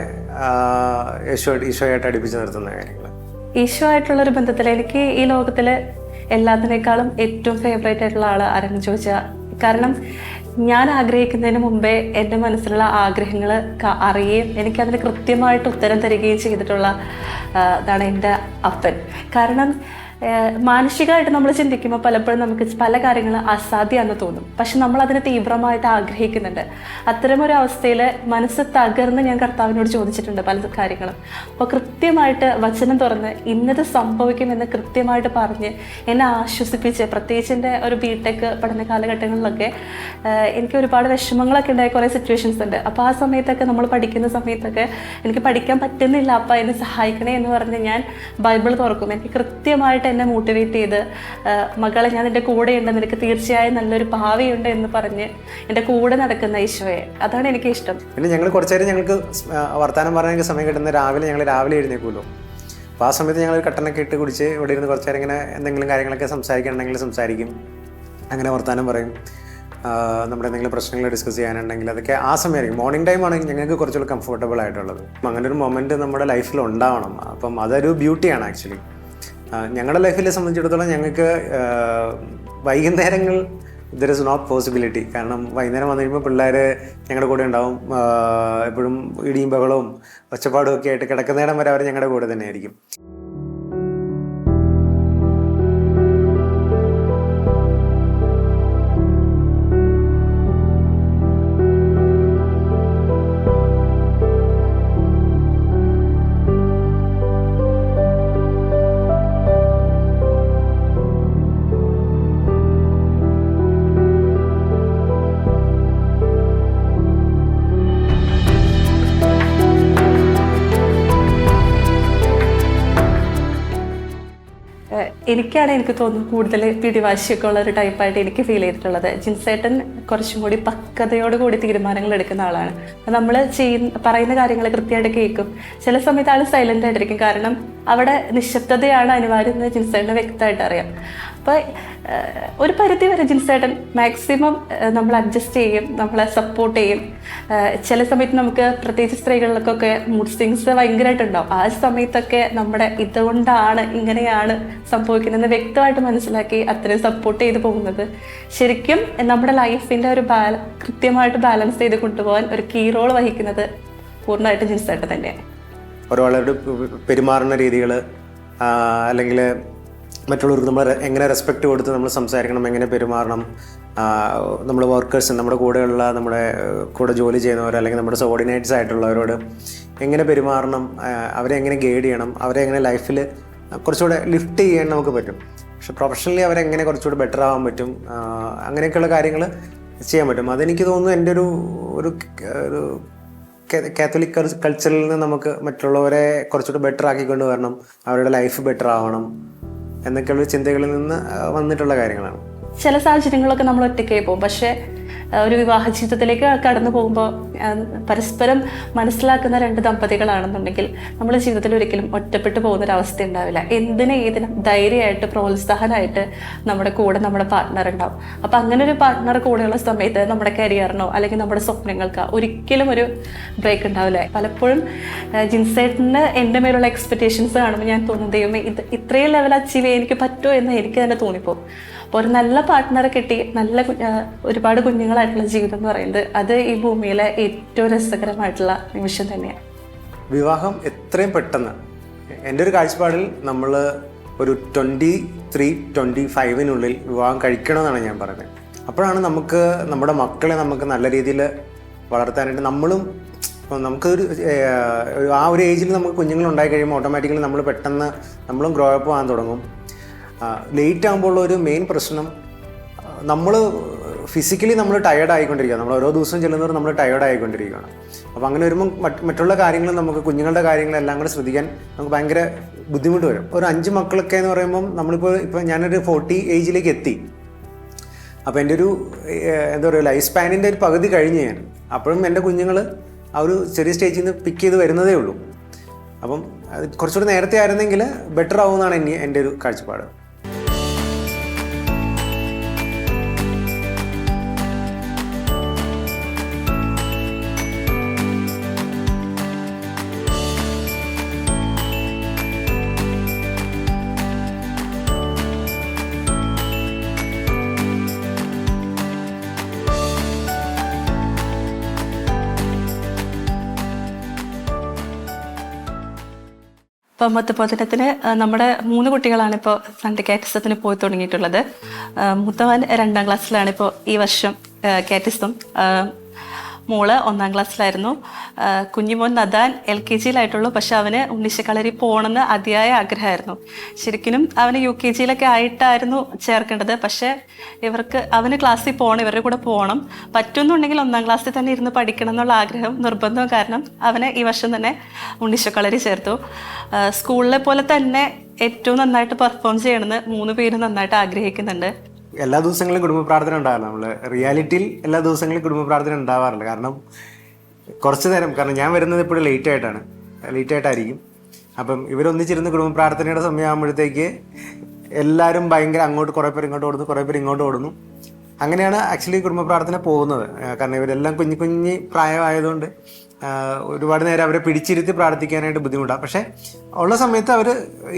ഈശോയായിട്ട് അടുപ്പിച്ച് നിർത്തുന്ന കാര്യങ്ങൾ. ഈശോ ആയിട്ടുള്ളൊരു ബന്ധത്തിൽ എനിക്ക് ഈ ലോകത്തിൽ എല്ലാത്തിനേക്കാളും ഏറ്റവും ഫേവറേറ്റ് ആയിട്ടുള്ള ആൾ ആരെന്ന് ചോദിച്ചാൽ, കാരണം ഞാൻ ആഗ്രഹിക്കുന്നതിന് മുമ്പേ എൻ്റെ മനസ്സിലുള്ള ആഗ്രഹങ്ങൾ അറിയുകയും എനിക്കതിന് കൃത്യമായിട്ട് ഉത്തരം തരികയും ചെയ്തിട്ടുള്ള ഇതാണ് എൻ്റെ അപ്പൻ. കാരണം മാനസികമായിട്ട് നമ്മൾ ചിന്തിക്കുമ്പോൾ പലപ്പോഴും നമുക്ക് പല കാര്യങ്ങളും അസാധ്യമാണെന്ന് തോന്നും. പക്ഷെ നമ്മളതിനെ തീവ്രമായിട്ട് ആഗ്രഹിക്കുന്നുണ്ട്. അത്തരമൊരു അവസ്ഥയിൽ മനസ്സ് തകർന്ന് ഞാൻ കർത്താവിനോട് ചോദിച്ചിട്ടുണ്ട് പല കാര്യങ്ങളും. അപ്പോൾ കൃത്യമായിട്ട് വചനം തുറന്ന് ഇന്നത് സംഭവിക്കുമെന്ന് കൃത്യമായിട്ട് പറഞ്ഞ് എന്നെ ആശ്വസിപ്പിച്ച്, പ്രത്യേകിച്ച് എൻ്റെ ഒരു ബിടെക് പഠന കാലഘട്ടങ്ങളിലൊക്കെ എനിക്ക് ഒരുപാട് വിഷമങ്ങളൊക്കെ ഉണ്ടായ കുറേ സിറ്റുവേഷൻസ് ഉണ്ട്. അപ്പോൾ ആ സമയത്തൊക്കെ നമ്മൾ പഠിക്കുന്ന സമയത്തൊക്കെ എനിക്ക് പഠിക്കാൻ പറ്റുന്നില്ല, അപ്പം എന്നെ സഹായിക്കണേ എന്ന് പറഞ്ഞ് ഞാൻ ബൈബിൾ തുറക്കും. എനിക്ക് കൃത്യമായിട്ട് എന്നെ മോട്ടിവേറ്റ് ചെയ്ത്, മകളെ ഞാൻ എൻ്റെ കൂടെയുണ്ട്, നിനക്ക് തീർച്ചയായും നല്ലൊരു ഭാവിയുണ്ട് എന്ന് പറഞ്ഞ് എൻ്റെ കൂടെ നടക്കുന്ന ഈശോയെ, അതാണ് എനിക്ക് ഇഷ്ടം. പിന്നെ ഞങ്ങൾ കുറച്ച് നേരം ഞങ്ങൾക്ക് വർത്തമാനം പറയാൻ സമയം കിട്ടുന്ന ഞങ്ങൾ രാവിലെ എഴുന്നേക്കുമല്ലോ. അപ്പോൾ ആ സമയത്ത് ഞങ്ങൾ കട്ടനൊക്കെ ഇട്ട് കുടിച്ച് ഇവിടെ ഇരുന്ന് കുറച്ച് നേരം ഇങ്ങനെ എന്തെങ്കിലും കാര്യങ്ങളൊക്കെ സംസാരിക്കണമെങ്കിൽ സംസാരിക്കും. അങ്ങനെ വർത്തമാനം പറയും. നമ്മുടെ എന്തെങ്കിലും പ്രശ്നങ്ങൾ ഡിസ്കസ് ചെയ്യാനുണ്ടെങ്കിൽ അതൊക്കെ ആ സമയമായിരിക്കും. മോർണിംഗ് ടൈമാണ് ഞങ്ങൾക്ക് കുറച്ചുകൂടി കംഫർട്ടബിൾ ആയിട്ടുള്ളത്. അങ്ങനെ ഒരു മൊമെൻറ്റ് നമ്മുടെ ലൈഫിൽ ഉണ്ടാവണം. അപ്പം അതൊരു ബ്യൂട്ടിയാണ് ആക്ച്വലി. ഞങ്ങളുടെ ലൈഫിലെ സംബന്ധിച്ചിടത്തോളം ഞങ്ങൾക്ക് വൈകുന്നേരങ്ങൾ ദർ ഇസ് നോട്ട് പോസിബിലിറ്റി. കാരണം വൈകുന്നേരം വന്നു കഴിയുമ്പോൾ പിള്ളേർ ഞങ്ങളുടെ കൂടെ ഉണ്ടാവും. എപ്പോഴും ഇടിയും ബഹളവും ഒച്ചപ്പാടും ഒക്കെ ആയിട്ട് കിടക്കുന്നിടം വരെ അവർ ഞങ്ങളുടെ കൂടെ തന്നെ ആയിരിക്കും. എനിക്ക് തോന്നുന്നു കൂടുതൽ പിടിവാശിയൊക്കെ ഉള്ള ഒരു ടൈപ്പായിട്ട് എനിക്ക് ഫീൽ ചെയ്തിട്ടുള്ളത്. ജിൻസേട്ടൻ കുറച്ചും കൂടി പക്വതയോടുകൂടി തീരുമാനങ്ങൾ എടുക്കുന്ന ആളാണ്. നമ്മൾ പറയുന്ന കാര്യങ്ങൾ കൃത്യമായിട്ട് കേൾക്കും. ചില സമയത്ത് ആൾ സൈലൻ്റ് ആയിട്ടിരിക്കും. കാരണം അവിടെ നിശബ്ദതയാണ് അനിവാര്യം എന്ന് ജിൻസേട്ടന് വ്യക്തമായിട്ട് അറിയാം. അപ്പോൾ ഒരു പരിധി വരെ ജിൻസേട്ടൻ മാക്സിമം നമ്മൾ അഡ്ജസ്റ്റ് ചെയ്യും, നമ്മളെ സപ്പോർട്ട് ചെയ്യും. ചില സമയത്ത് നമുക്ക് പ്രത്യേകിച്ച് സ്ത്രീകളിലൊക്കെ മൂഡ് സ്വിങ്സ് ഭയങ്കരമായിട്ടുണ്ടാവും. ആ സമയത്തൊക്കെ നമ്മുടെ ഇതുകൊണ്ടാണ് ഇങ്ങനെയാണ് സംഭവിക്കുന്നതെന്ന് വ്യക്തമായിട്ട് മനസ്സിലാക്കി അത്രയും സപ്പോർട്ട് ചെയ്ത് പോകുന്നത് ശരിക്കും നമ്മുടെ ലൈഫിൻ്റെ ഒരു കൃത്യമായിട്ട് ബാലൻസ് ചെയ്ത് കൊണ്ടുപോകാൻ ഒരു കീ റോൾ വഹിക്കുന്നത് പൂർണ്ണമായിട്ട് ജിൻസേട്ടൻ തന്നെയാണ്. ഒരാളോട് പെരുമാറുന്ന രീതികൾ, അല്ലെങ്കിൽ മറ്റുള്ളവർക്ക് നമ്മൾ എങ്ങനെ റെസ്പെക്റ്റ് കൊടുത്ത് നമ്മൾ സംസാരിക്കണം, എങ്ങനെ പെരുമാറണം, നമ്മൾ വർക്കേഴ്സ്, നമ്മുടെ കൂടെയുള്ള നമ്മുടെ കൂടെ ജോലി ചെയ്യുന്നവർ അല്ലെങ്കിൽ നമ്മുടെ സബോർഡിനേറ്റ്സ് ആയിട്ടുള്ളവരോട് എങ്ങനെ പെരുമാറണം, അവരെ എങ്ങനെ ഗൈഡ് ചെയ്യണം, അവരെ എങ്ങനെ ലൈഫിൽ കുറച്ചുകൂടെ ലിഫ്റ്റ് ചെയ്യാൻ നമുക്ക് പറ്റും. പക്ഷെ പ്രൊഫഷണലി അവരെങ്ങനെ കുറച്ചുകൂടി ബെറ്റർ ആവാൻ പറ്റും, അങ്ങനെയൊക്കെയുള്ള കാര്യങ്ങൾ ചെയ്യാൻ പറ്റും. അതെനിക്ക് തോന്നുന്നു എൻ്റെ ഒരു കാത്തലിക് കൾച്ചറിൽ നിന്ന് നമുക്ക് മറ്റുള്ളവരെ കുറച്ചുകൂടി ബെറ്റർ ആക്കിക്കൊണ്ട് വരണം, അവരുടെ ലൈഫ് ബെറ്റർ ആവണം എന്നൊക്കെയുള്ള ചിന്തകളിൽ നിന്ന് വന്നിട്ടുള്ള കാര്യങ്ങളാണ്. ചില സാഹചര്യങ്ങളൊക്കെ നമ്മൾ ഒറ്റയ്ക്കായി പോകും. പക്ഷേ ഒരു വിവാഹ ജീവിതത്തിലേക്ക് കടന്നു പോകുമ്പോൾ പരസ്പരം മനസ്സിലാക്കുന്ന രണ്ട് ദമ്പതികളാണെന്നുണ്ടെങ്കിൽ നമ്മുടെ ജീവിതത്തിൽ ഒരിക്കലും ഒറ്റപ്പെട്ടു പോകുന്നൊരവസ്ഥ ഉണ്ടാവില്ല. ഏതിനും ധൈര്യമായിട്ട് പ്രോത്സാഹനമായിട്ട് നമ്മുടെ കൂടെ നമ്മുടെ പാർട്ട്ണർ ഉണ്ടാവും. അപ്പം അങ്ങനെ ഒരു പാർട്ട്ണർ കൂടെയുള്ള സമയത്ത് നമ്മുടെ കരിയറിനോ അല്ലെങ്കിൽ നമ്മുടെ സ്വപ്നങ്ങൾക്കോ ഒരിക്കലും ഒരു ബ്രേക്ക് ഉണ്ടാവില്ല. പലപ്പോഴും ജിൻസേട്ടന് എൻ്റെ മേലുള്ള എക്സ്പെക്റ്റേഷൻസ് കാണുമ്പോൾ ഞാൻ തോന്നുന്നു, ദൈവമേ ഇത്രയും ലെവൽ അച്ചീവ് ചെയ്യാൻ എനിക്ക് പറ്റുമോ എന്ന് എനിക്ക് തന്നെ തോന്നിപ്പോകും. അപ്പോൾ ഒരു നല്ല പാർട്ട്ണറെ കിട്ടി ഒരുപാട് കുഞ്ഞുങ്ങളായിട്ടുള്ള ജീവിതം എന്ന് പറയുന്നത് അത് ഈ ഭൂമിയിലെ ഏറ്റവും രസകരമായിട്ടുള്ള നിമിഷം തന്നെയാണ്. വിവാഹം എത്രയും പെട്ടെന്ന്, എൻ്റെ ഒരു കാഴ്ചപ്പാടിൽ നമ്മൾ ഒരു 23-25 വിവാഹം കഴിക്കണമെന്നാണ് ഞാൻ പറയുന്നത്. അപ്പോഴാണ് നമുക്ക് നമ്മുടെ മക്കളെ നമുക്ക് നല്ല രീതിയിൽ വളർത്താനായിട്ട് നമുക്കൊരു ആ ഒരു ഏജിൽ നമുക്ക് കുഞ്ഞുങ്ങളുണ്ടായി കഴിയുമ്പോൾ ഓട്ടോമാറ്റിക്കലി നമ്മൾ പെട്ടെന്ന് നമ്മളും ഗ്രോ അപ്പ് ആകാൻ തുടങ്ങും. ലേറ്റ് ആകുമ്പോൾ ഒരു മെയിൻ പ്രശ്നം, നമ്മൾ ഫിസിക്കലി നമ്മൾ ടയേർഡ് ആയിക്കൊണ്ടിരിക്കുകയാണ്. നമ്മൾ ഓരോ ദിവസം ചെല്ലുന്നവർ നമ്മൾ ടയേർഡ് ആയിക്കൊണ്ടിരിക്കുകയാണ്. അപ്പോൾ അങ്ങനെ വരുമ്പോൾ മറ്റുള്ള കാര്യങ്ങൾ, നമുക്ക് കുഞ്ഞുങ്ങളുടെ കാര്യങ്ങളെല്ലാം കൂടെ ശ്രദ്ധിക്കാൻ നമുക്ക് ഭയങ്കര ബുദ്ധിമുട്ട് വരും. ഒരു 5 മക്കളൊക്കെ എന്ന് പറയുമ്പം ഇപ്പോൾ ഞാനൊരു 40 ഏജിലേക്ക് എത്തി. അപ്പോൾ എൻ്റെ ഒരു എന്താ പറയുക, ലൈഫ് സ്പാനിൻ്റെ ഒരു പകുതി കഴിഞ്ഞ് ഞാൻ. അപ്പോഴും എൻ്റെ കുഞ്ഞുങ്ങൾ ആ ഒരു ചെറിയ സ്റ്റേജിൽ നിന്ന് പിക്ക് ചെയ്ത് വരുന്നതേ ഉള്ളൂ. അപ്പം അത് കുറച്ചുകൂടി നേരത്തെ ആയിരുന്നെങ്കിൽ ബെറ്റർ ആവുമെന്നാണ് എൻ്റെ ഒരു കാഴ്ചപ്പാട്. ഇപ്പം മൊത്തപ്പൊതനത്തിന് നമ്മുടെ 3 കുട്ടികളാണ് ഇപ്പോൾ സൺഡേ കാറ്റിസത്തിന് പോയി തുടങ്ങിയിട്ടുള്ളത്. മൂത്തവൻ 2ാം ക്ലാസ്സിലാണ് ഇപ്പോൾ ഈ വർഷം കാറ്റിസം. മോള് 1ാം ക്ലാസ്സിലായിരുന്നു. കുഞ്ഞുമോൻ നദാൻ LKG-യിലായിട്ടുള്ളൂ. പക്ഷെ അവന് ഉണ്ണീശക്കളരി പോകണമെന്ന് അതിയായ ആഗ്രഹമായിരുന്നു. ശരിക്കും അവന് UKG ആയിട്ടായിരുന്നു ചേർക്കേണ്ടത്. പക്ഷേ അവന് ക്ലാസ്സിൽ പോകണം, ഇവരുടെ കൂടെ പോകണം. പറ്റുമെന്നുണ്ടെങ്കിൽ 1ാം ക്ലാസ്സിൽ തന്നെ ഇരുന്ന് പഠിക്കണം എന്നുള്ള ആഗ്രഹം, നിർബന്ധവും കാരണം അവനെ ഈ വർഷം തന്നെ ഉണ്ണീശക്കളരി ചേർത്തു. സ്കൂളിലെ പോലെ തന്നെ ഏറ്റവും നന്നായിട്ട് പെർഫോം ചെയ്യണമെന്ന് 3 പേരും നന്നായിട്ട് ആഗ്രഹിക്കുന്നുണ്ട്. എല്ലാ ദിവസങ്ങളിലും കുടുംബ പ്രാർത്ഥന ഉണ്ടാകാറില്ല. നമ്മൾ റിയാലിറ്റിയിൽ എല്ലാ ദിവസങ്ങളിലും കുടുംബ പ്രാർത്ഥന ഉണ്ടാവാറില്ല. കാരണം കുറച്ച് നേരം, കാരണം ഞാൻ വരുന്നത് ഇപ്പോഴും ലേറ്റായിട്ടായിരിക്കും. അപ്പം ഇവരൊന്നിച്ചിരുന്ന് കുടുംബ പ്രാർത്ഥനയുടെ സമയമാകുമ്പോഴത്തേക്ക് എല്ലാവരും ഭയങ്കര അങ്ങോട്ട്, കുറേ പേര് ഇങ്ങോട്ട് ഓടുന്നു, കുറേ പേര് ഇങ്ങോട്ട് ഓടുന്നു. അങ്ങനെയാണ് ആക്ച്വലി കുടുംബ പ്രാർത്ഥന പോകുന്നത്. കാരണം ഇവരെല്ലാം കുഞ്ഞു കുഞ്ഞി പ്രായമായതുകൊണ്ട് ഒരുപാട് നേരം അവരെ പിടിച്ചിരുത്തി പ്രാർത്ഥിക്കാനായിട്ട് ബുദ്ധിമുട്ടാണ്. പക്ഷേ ഉള്ള സമയത്ത് അവർ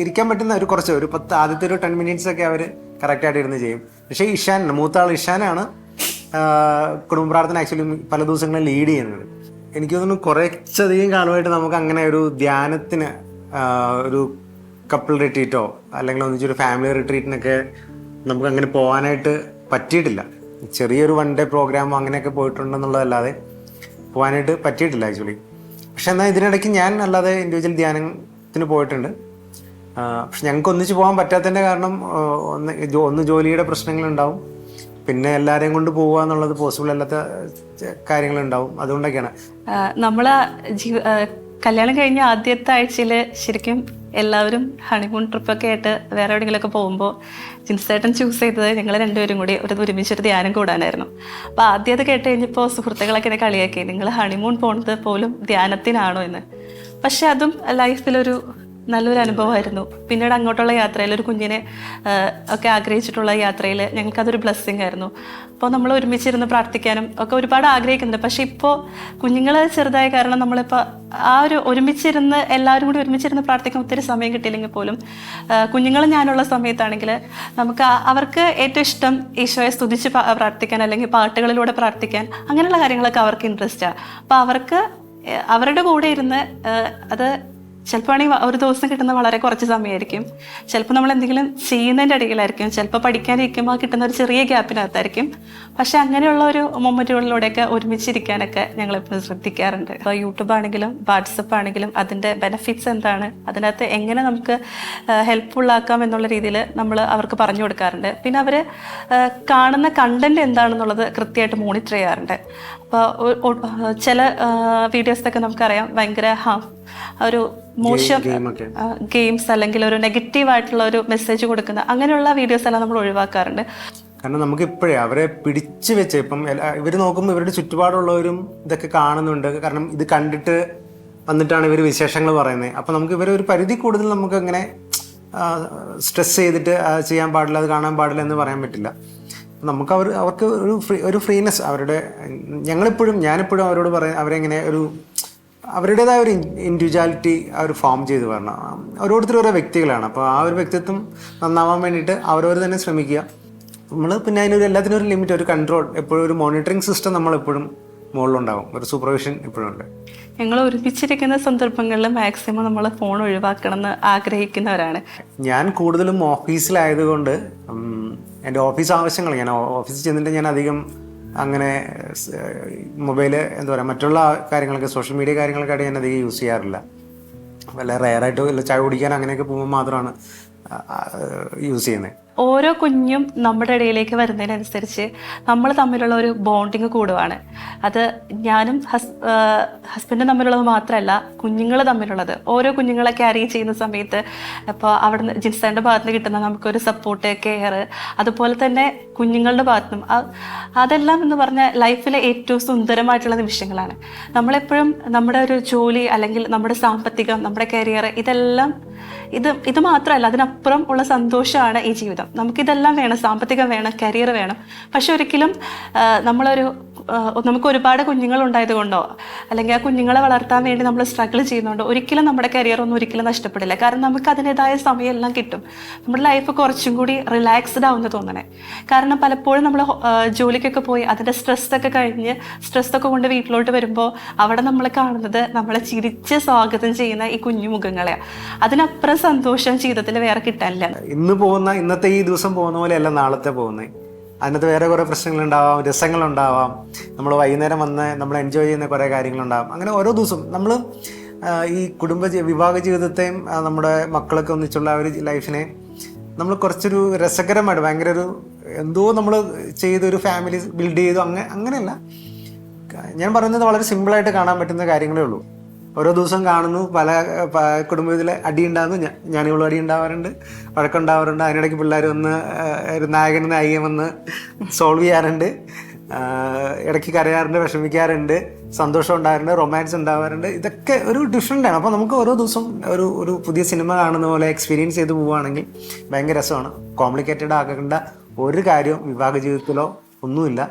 ഇരിക്കാൻ പറ്റുന്ന ഒരു കുറച്ച് ഒരു ആദ്യത്തെ ഒരു 10 minutes ഒക്കെ അവർ കറക്റ്റായിട്ട് ഇരുന്ന് ചെയ്യും. പക്ഷേ മൂത്ത ആൾ ഇഷാനാണ് കുടുംബ പ്രാർത്ഥന ആക്ച്വലി പല ദിവസങ്ങളും ലീഡ് ചെയ്യുന്നത്. എനിക്ക് തോന്നുന്നു കുറച്ചധികം കാലമായിട്ട് നമുക്ക് അങ്ങനെ ഒരു ധ്യാനത്തിന് ഒരു കപ്പിൾ റിട്രീറ്റോ അല്ലെങ്കിൽ ഒന്നിച്ചൊരു ഫാമിലി റിട്രീറ്റിനൊക്കെ നമുക്ക് അങ്ങനെ പോകാനായിട്ട് പറ്റിയിട്ടില്ല. ചെറിയൊരു 1 day പ്രോഗ്രാമോ അങ്ങനെയൊക്കെ പോയിട്ടുണ്ടെന്നുള്ളതല്ലാതെ പോകാനായിട്ട് പറ്റിയിട്ടില്ല ആക്ച്വലി. പക്ഷെ എന്നാൽ ഇതിനിടയ്ക്ക് ഞാൻ അല്ലാതെ ഇൻഡിവിജ്വൽ ധ്യാനത്തിന് പോയിട്ടുണ്ട്. പക്ഷെ ഞങ്ങൾക്ക് ഒന്നിച്ച് പോകാൻ പറ്റാത്തതിൻ്റെ കാരണം ഒന്ന് ജോലിയുടെ പ്രശ്നങ്ങളുണ്ടാവും, പിന്നെ എല്ലാവരെയും കൊണ്ട് പോവുക എന്നുള്ളത് പോസിബിൾ അല്ലാത്ത കാര്യങ്ങളുണ്ടാവും. അതുകൊണ്ടൊക്കെയാണ് നമ്മൾ കല്യാണം കഴിഞ്ഞ ആദ്യത്തെ ആഴ്ചയിൽ ശരിക്കും എല്ലാവരും ഹണിമൂൺ ട്രിപ്പൊക്കെ ആയിട്ട് വേറെ എവിടെയെങ്കിലുമൊക്കെ പോകുമ്പോൾ ജിൻസേട്ടൻ ചൂസ് ചെയ്തത് ഞങ്ങൾ രണ്ടുപേരും കൂടി ഒരുമിച്ചൊരു ധ്യാനം കൂടാനായിരുന്നു. അപ്പോൾ ആദ്യം അത് കേട്ട് കഴിഞ്ഞപ്പോൾ സുഹൃത്തുക്കളൊക്കെ എന്നെ കളിയാക്കി, നിങ്ങൾ ഹണിമൂൺ പോകുന്നത് പോലും ധ്യാനത്തിനാണോ എന്ന്. പക്ഷെ അതും ലൈഫിലൊരു നല്ലൊരു അനുഭവമായിരുന്നു. പിന്നീട് അങ്ങോട്ടുള്ള യാത്രയിൽ ഒരു കുഞ്ഞിനെ ഒക്കെ ആഗ്രഹിച്ചിട്ടുള്ള യാത്രയിൽ ഞങ്ങൾക്കതൊരു ബ്ലെസ്സിങ് ആയിരുന്നു. അപ്പോൾ നമ്മൾ ഒരുമിച്ചിരുന്ന് പ്രാർത്ഥിക്കാനും ഒക്കെ ഒരുപാട് ആഗ്രഹിക്കുന്നുണ്ട്. പക്ഷേ ഇപ്പോൾ കുഞ്ഞുങ്ങൾ ചെറുതായ കാരണം നമ്മളിപ്പോൾ ആ ഒരു ഒരുമിച്ചിരുന്ന് എല്ലാവരും കൂടി ഒരുമിച്ചിരുന്ന് പ്രാർത്ഥിക്കാൻ ഒത്തിരി സമയം കിട്ടിയില്ലെങ്കിൽ പോലും കുഞ്ഞുങ്ങൾ ഞാനുള്ള സമയത്താണെങ്കിൽ നമുക്ക് അവർക്ക് ഏറ്റവും ഇഷ്ടം ഈശോയെ സ്തുതിച്ച് പ്രാർത്ഥിക്കാൻ അല്ലെങ്കിൽ പാട്ടുകളിലൂടെ പ്രാർത്ഥിക്കാൻ അങ്ങനെയുള്ള കാര്യങ്ങളൊക്കെ അവർക്ക് ഇൻട്രസ്റ്റാണ്. അപ്പോൾ അവർക്ക് അവരുടെ കൂടെ ഇരുന്ന് അത് ചിലപ്പോൾ ആണെങ്കിൽ ഒരു ദിവസം കിട്ടുന്ന വളരെ കുറച്ച് സമയമായിരിക്കും, ചിലപ്പോൾ നമ്മൾ എന്തെങ്കിലും ചെയ്യുന്നതിൻ്റെ ഇടയിലായിരിക്കും, ചിലപ്പോൾ പഠിക്കാനിരിക്കുമ്പോൾ കിട്ടുന്ന ഒരു ചെറിയ ഗ്യാപ്പിനകത്തായിരിക്കും. പക്ഷെ അങ്ങനെയുള്ള ഒരു മൊമെൻറ്റുകളിലൂടെയൊക്കെ ഒരുമിച്ചിരിക്കാനൊക്കെ ഞങ്ങളെപ്പോഴും ശ്രദ്ധിക്കാറുണ്ട്. ഇപ്പോൾ യൂട്യൂബ് ആണെങ്കിലും വാട്സപ്പ് ആണെങ്കിലും അതിൻ്റെ ബെനിഫിറ്റ്സ് എന്താണ്, അതിനകത്ത് എങ്ങനെ നമുക്ക് ഹെൽപ്ഫുള്ളാക്കാം എന്നുള്ള രീതിയിൽ നമ്മൾ അവർക്ക് പറഞ്ഞു കൊടുക്കാറുണ്ട്. പിന്നെ അവർ കാണുന്ന കണ്ടൻറ് എന്താണെന്നുള്ളത് കൃത്യമായിട്ട് മോണിറ്റർ ചെയ്യാറുണ്ട്. അപ്പോൾ ചില വീഡിയോസൊക്കെ നമുക്കറിയാം ഭയങ്കര ഒരു മോശം ഗെയിംസ് അല്ലെങ്കിൽ ഒരു നെഗറ്റീവായിട്ടുള്ള ഒരു മെസ്സേജ് കൊടുക്കുന്ന അങ്ങനെയുള്ള വീഡിയോസ് എല്ലാം നമ്മൾ ഒഴിവാക്കാറുണ്ട്. കാരണം നമുക്ക് ഇപ്പോഴേ അവരെ പിടിച്ചു വെച്ച് ഇപ്പം ഇവർ നോക്കുമ്പോൾ ഇവരുടെ ചുറ്റുപാടുള്ളവരും ഇതൊക്കെ കാണുന്നുണ്ട്. കാരണം ഇത് കണ്ടിട്ട് വന്നിട്ടാണ് ഇവർ വിശേഷങ്ങൾ പറയുന്നത്. അപ്പം നമുക്ക് ഇവരെ ഒരു പരിധി കൂടുതൽ നമുക്ക് അങ്ങനെ സ്ട്രെസ് ചെയ്തിട്ട് ചെയ്യാൻ പാടില്ല, അത് കാണാൻ പാടില്ല എന്ന് പറയാൻ പറ്റില്ല. നമുക്ക് അവർക്ക് ഒരു ഫ്രീനെസ് ഞാനെപ്പോഴും അവരോട് പറയാം, അവരെങ്ങനെ അവരുടേതായ ഒരു ഇൻഡിവിജ്വാലിറ്റി അവർ ഫോം ചെയ്ത് വരണം. ഓരോരുത്തരും ഓരോ വ്യക്തികളാണ്. അപ്പോൾ ആ ഒരു വ്യക്തിത്വം നന്നാവാൻ വേണ്ടിയിട്ട് അവരവർ തന്നെ ശ്രമിക്കുക. നമ്മൾ പിന്നെ എല്ലാത്തിനും ഒരു ലിമിറ്റ്, ഒരു കൺട്രോൾ, എപ്പോഴും ഒരു മോണിറ്ററിങ് സിസ്റ്റം നമ്മളെപ്പോഴും മുകളിലുണ്ടാവും, ഒരു സൂപ്പർവിഷൻ എപ്പോഴും ഉണ്ട്. ഞങ്ങൾ ഒരുമിച്ചിരിക്കുന്ന സന്ദർഭങ്ങളിൽ മാക്സിമം നമ്മൾ ഫോൺ ഒഴിവാക്കണം എന്ന് ആഗ്രഹിക്കുന്നവരാണ്. ഞാൻ കൂടുതലും ഓഫീസിലായതുകൊണ്ട് എൻ്റെ ഓഫീസ് ആവശ്യങ്ങൾ, ഞാൻ ഓഫീസിൽ ചെന്നിട്ട് ഞാൻ അധികം അങ്ങനെ മൊബൈൽ മറ്റുള്ള കാര്യങ്ങളൊക്കെ സോഷ്യൽ മീഡിയ കാര്യങ്ങളൊക്കെ ഞാൻ അധികം യൂസ് ചെയ്യാറില്ല. വല്ല റെയറായിട്ട് വല്ല ചായ കുടിക്കാൻ അങ്ങനെയൊക്കെ പോകുമ്പോൾ മാത്രമാണ് യൂസ് ചെയ്യുന്നത്. ഓരോ കുഞ്ഞും നമ്മുടെ ഇടയിലേക്ക് വരുന്നതിനനുസരിച്ച് നമ്മൾ തമ്മിലുള്ള ഒരു ബോണ്ടിങ് കൂടുവാണ്. അത് ഞാനും ഹസ്ബൻഡും തമ്മിലുള്ളത് മാത്രമല്ല, കുഞ്ഞുങ്ങൾ തമ്മിലുള്ളത്. ഓരോ കുഞ്ഞുങ്ങളെ ക്യാരി ചെയ്യുന്ന സമയത്ത് ഇപ്പോൾ അവിടുന്ന് ജിൻസേൻ്റെ ഭാഗത്ത് നിന്ന് കിട്ടുന്ന നമുക്കൊരു സപ്പോർട്ട്, കെയർ, അതുപോലെ തന്നെ കുഞ്ഞുങ്ങളുടെ ഭാഗത്തു നിന്നും അതെല്ലാം എന്ന് പറഞ്ഞാൽ ലൈഫിലെ ഏറ്റവും സുന്ദരമായിട്ടുള്ള നിമിഷങ്ങളാണ്. നമ്മളെപ്പോഴും നമ്മുടെ ഒരു ജോലി അല്ലെങ്കിൽ നമ്മുടെ സാമ്പത്തികം, നമ്മുടെ കരിയർ, ഇതെല്ലാം ഇത് മാത്രമല്ല, അതിനപ്പുറം ഉള്ള സന്തോഷമാണ് ഈ ജീവിതം. നമുക്കിതെല്ലാം വേണം, സാമ്പത്തികം വേണം, കരിയർ വേണം. പക്ഷെ ഒരിക്കലും നമുക്ക് ഒരുപാട് കുഞ്ഞുങ്ങളുണ്ടായത് കൊണ്ടോ അല്ലെങ്കിൽ ആ കുഞ്ഞുങ്ങളെ വളർത്താൻ വേണ്ടി നമ്മൾ സ്ട്രഗിൾ ചെയ്യുന്നുണ്ടോ ഒരിക്കലും നമ്മുടെ കരിയർ ഒന്നും ഒരിക്കലും നഷ്ടപ്പെടില്ല. കാരണം നമുക്ക് അതിൻ്റെതായ സമയമെല്ലാം കിട്ടും. നമ്മുടെ ലൈഫ് കുറച്ചും കൂടി റിലാക്സ്ഡ് ആവുമെന്ന് തോന്നണേ. കാരണം പലപ്പോഴും നമ്മൾ ജോലിക്കൊക്കെ പോയി അതിൻ്റെ സ്ട്രെസ്സൊക്കെ കഴിഞ്ഞ് സ്ട്രെസ്സൊക്കെ കൊണ്ട് വീട്ടിലോട്ട് വരുമ്പോൾ അവിടെ നമ്മൾ കാണുന്നത് നമ്മളെ ചിരിച്ച് സ്വാഗതം ചെയ്യുന്ന ഈ കുഞ്ഞു മുഖങ്ങളെയാണ്. അതിനപ്പുറം സന്തോഷം ജീവിതത്തിൽ വേറെ കിട്ടാനില്ല. ഇന്നത്തെ ഈ ദിവസം പോകുന്ന പോലെയല്ല നാളത്തെ പോകുന്നത്. അതിനകത്ത് വേറെ കുറേ പ്രശ്നങ്ങളുണ്ടാവാം, രസങ്ങളുണ്ടാവാം, നമ്മൾ വൈകുന്നേരം വന്ന് നമ്മൾ എൻജോയ് ചെയ്യുന്ന കുറേ കാര്യങ്ങളുണ്ടാവാം. അങ്ങനെ ഓരോ ദിവസവും നമ്മൾ ഈ വിവാഹ ജീവിതത്തെയും നമ്മുടെ മക്കളൊക്കെ ഒന്നിച്ചുള്ള ഒരു ലൈഫിനെ നമ്മൾ കുറച്ചൊരു രസകരമായിട്ട് ഭയങ്കര എന്തോ നമ്മൾ ചെയ്തൊരു ഫാമിലി ബിൽഡ് ചെയ്തു അങ്ങനെയല്ല. ഞാൻ പറയുന്നത് വളരെ സിമ്പിളായിട്ട് കാണാൻ പറ്റുന്ന കാര്യങ്ങളേ ഉള്ളൂ. ഓരോ ദിവസം കാണുന്നു, പല കുടുംബത്തിൽ അടി ഉണ്ടാകുന്നു, ഞാനിവളും അടി ഉണ്ടാവാറുണ്ട്, വഴക്കുണ്ടാവാറുണ്ട്. അതിനിടയ്ക്ക് പിള്ളേർ വന്ന് ഒരു നായിക വന്ന് സോൾവ് ചെയ്യാറുണ്ട്, ഇടയ്ക്ക് കരയാറുണ്ട്, വിഷമിക്കാറുണ്ട്, സന്തോഷം ഉണ്ടാകാറുണ്ട്, റൊമാൻസ് ഉണ്ടാവാറുണ്ട്. ഇതൊക്കെ ഒരു ഡിഫറെൻ്റാണ്. അപ്പോൾ നമുക്ക് ഓരോ ദിവസം ഒരു പുതിയ സിനിമ കാണുന്ന പോലെ എക്സ്പീരിയൻസ് ചെയ്ത് പോവുകയാണെങ്കിൽ ഭയങ്കര രസമാണ്. കോംപ്ലിക്കേറ്റഡ് ആക്കേണ്ട ഒരു കാര്യവും വിവാഹ ജീവിതത്തിലോ ഒന്നുമില്ല.